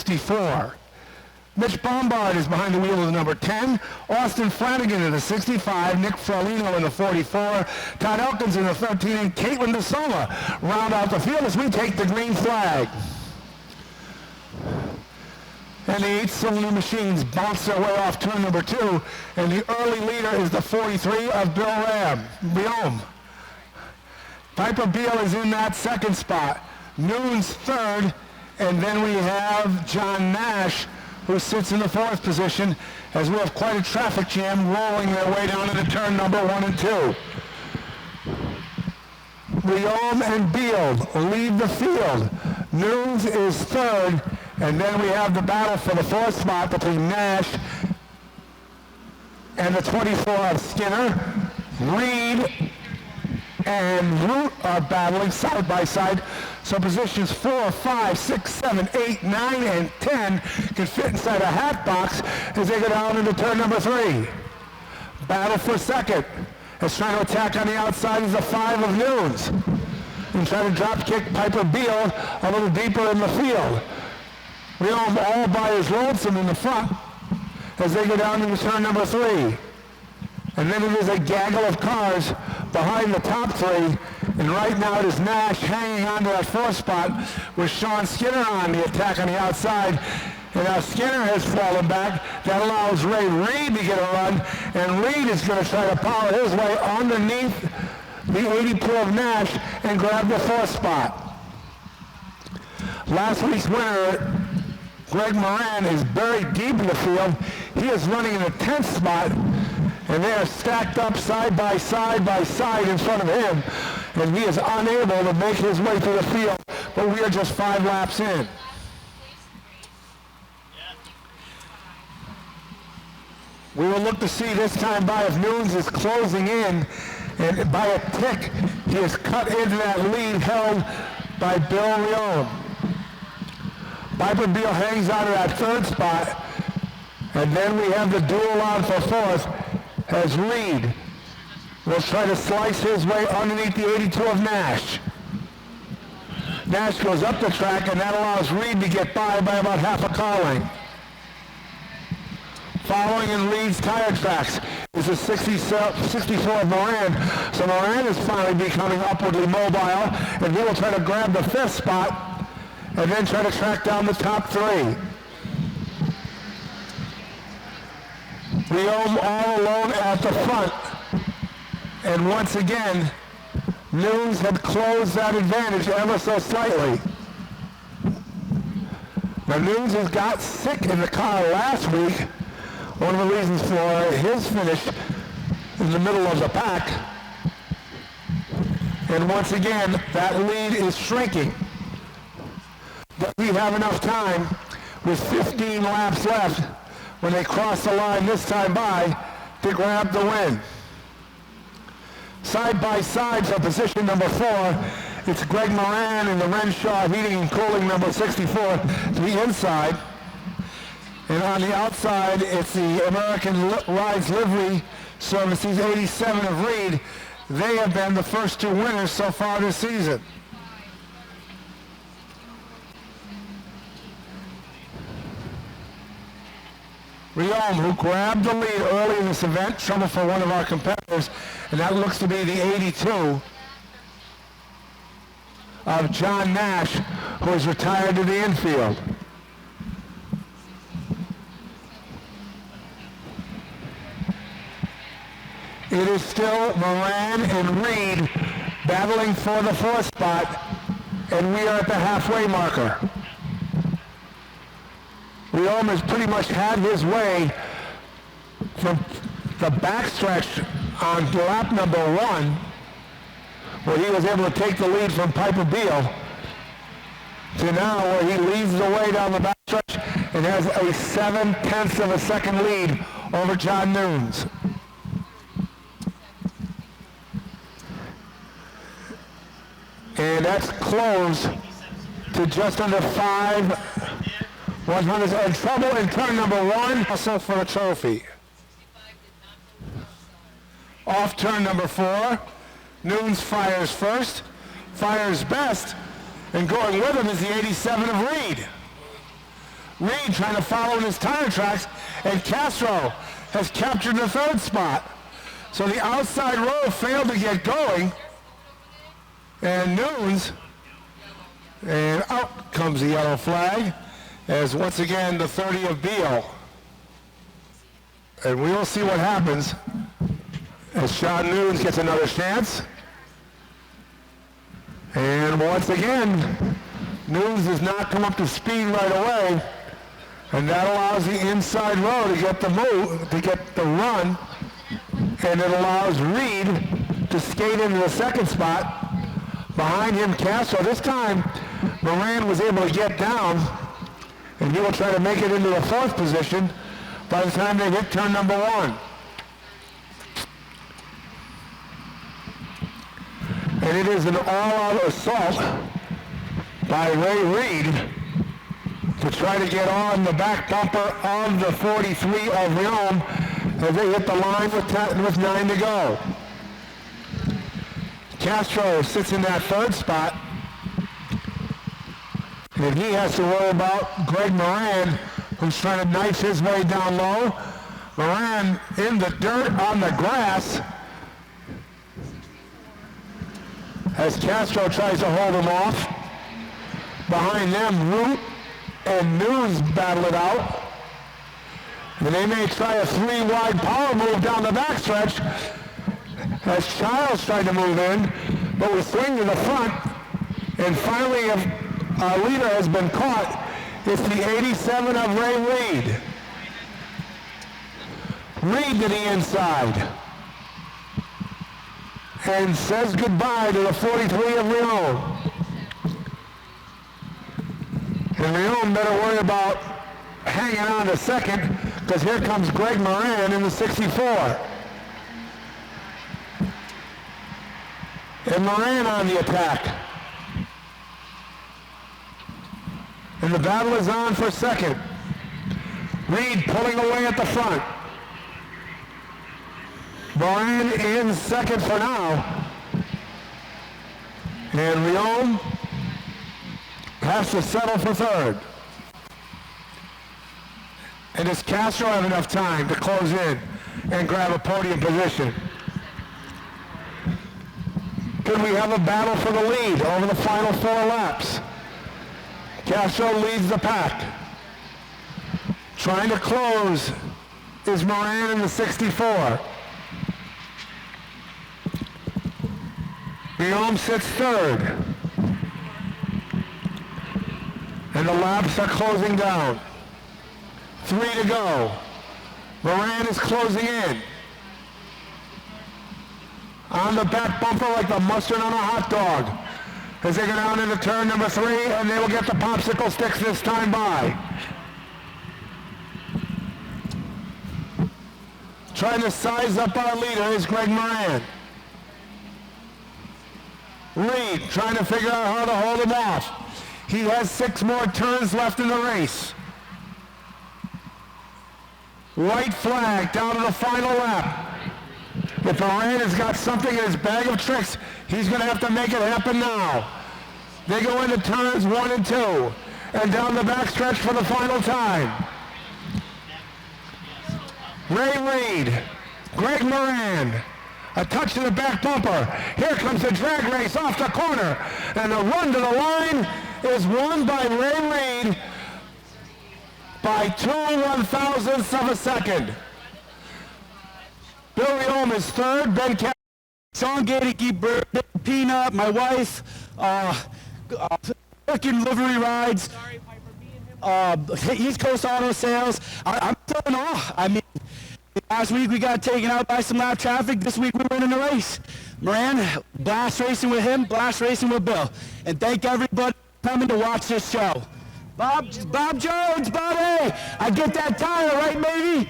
64. Mitch Bombard is behind the wheel of the number 10. Austin Flanagan in the 65. Nick Frolino in the 44. Todd Elkins in the 13. And Caitlin DeSola round out the field as we take the green flag. And the 8-cylinder machines bounce their way off turn number 2. And the early leader is the 43 of Bill Riom. Piper Beal is in that second spot. Noon's third. And then we have John Nash, who sits in the 4th position, as we have quite a traffic jam rolling their way down into turn number 1 and 2. Riom and Beal lead the field. Noons is third, and then we have the battle for the 4th spot between Nash and the 24 of Skinner. Reed and Root are battling side by side. So positions 4, 5, 6, 7, 8, 9, and 10 can fit inside a hat box as they go down into turn number 3. Battle for second. As trying to attack on the outside is the 5 of Noons. And trying to drop kick Piper Beal a little deeper in the field. Riom all by his lonesome in the front as they go down into turn number 3. And then it is a gaggle of cars behind the top 3. And right now it is Nash hanging on to that 4th spot with Sean Skinner on the attack on the outside. And now Skinner has fallen back. That allows Ray Reed to get a run. And Reed is going to try to power his way underneath the 82 of Nash and grab the 4th spot. Last week's winner, Greg Moran, is buried deep in the field. He is running in the 10th spot. And they are stacked up side by side in front of him. And he is unable to make his way through the field. But we are just 5 laps in. We will look to see this time by if Noons is closing in. And by a tick, he is cut into that lead held by Bill Riom. Piper Beal hangs on to that 3rd spot. And then we have the duel on for 4th. As Reed will try to slice his way underneath the 82 of Nash. Nash goes up the track, and that allows Reed to get by about half a car length. Following in Reed's tire tracks is the 64 of Moran. So Moran is finally becoming upwardly mobile, and he will try to grab the 5th spot and then try to track down the top 3. Riom all alone at the front. And once again, Noons had closed that advantage ever so slightly. Now Noons has got sick in the car last week. One of the reasons for his finish in the middle of the pack. And once again, that lead is shrinking. But we have enough time with 15 laps left when they cross the line this time by to grab the win. Side by side for position number 4, it's Greg Moran in the Renshaw Heating and Cooling number 64 to the inside. And on the outside, it's the American Rides Livery Services 87 of Reed. They have been the first 2 winners so far this season. Riom, who grabbed the lead early in this event, trouble for one of our competitors, and that looks to be the 82 of John Nash, who is retired to the infield. It is still Moran and Reed battling for the 4th spot, and we are at the halfway marker. Riom has pretty much had his way from the backstretch on lap number 1, where he was able to take the lead from Piper Beal, to now where he leads the way down the backstretch and has a 7/10 of a second lead over John Noons. And that's close to just under 5/100. And trouble in turn number 1, also for a trophy. Off turn number 4, Noons fires first, fires best, and going with him is the 87 of Reed. Reed trying to follow in his tire tracks, and Castro has captured the third spot. So the outside row failed to get going, and Nunes, and out comes the yellow flag, as once again the 30 of Beal. And we will see what happens as Sean Nunes gets another chance. And once again, Nunes does not come up to speed right away, and that allows the inside row to get the move, to get the run, and it allows Reed to skate into the second spot. Behind him, Castro. This time, Moran was able to get down, and he will try to make it into the fourth position by the time they hit turn number 1. And it is an all-out assault by Ray Reed to try to get on the back bumper of the 43 of Rome as they hit the line with 9 to go. Castro sits in that third spot, and he has to worry about Greg Moran, who's trying to knife his way down low. Moran in the dirt on the grass as Castro tries to hold him off. Behind them, Root and Nunes battle it out. And they may try a 3-wide power move down the backstretch as Childs tried to move in, but we swing to the front, and finally our leader has been caught. It's the 87 of Ray Reed. Reed to the inside, and says goodbye to the 43 of Leon. And Leon better worry about hanging on to second, because here comes Greg Moran in the 64. And Moran on the attack. And the battle is on for second. Reed pulling away at the front. Moran in second for now. And Leon has to settle for third. And does Castro have enough time to close in and grab a podium position? Could we have a battle for the lead over the final 4 laps? Castro leads the pack. Trying to close is Moran in the 64. Guillaume sits third. And the laps are closing down. 3 to go. Moran is closing in. On the back bumper like the mustard on a hot dog as they go down into turn number 3, and they will get the popsicle sticks this time by. Trying to size up our leader is Greg Moran. Reed trying to figure out how to hold him off. He has 6 more turns left in the race. White flag down to the final lap. If Moran has got something in his bag of tricks, he's going to have to make it happen now. They go into turns 1 and 2, and down the backstretch for the final time. Ray Reed, Greg Moran, a touch to the back bumper. Here comes the drag race off the corner, and the run to the line is won by Ray Reed by 2 1/1000ths of a second. Bill Leome is third. Ben Sean Gaedeke, Peanut, my wife, working livery rides, East Coast Auto Sales. I'm still in awe. I mean, last week we got taken out by some lap traffic. This week we're winning the race. Moran, blast racing with him, blast racing with Bill. And thank everybody for coming to watch this show. Bob Jones, Bobby, I get that tire right, baby.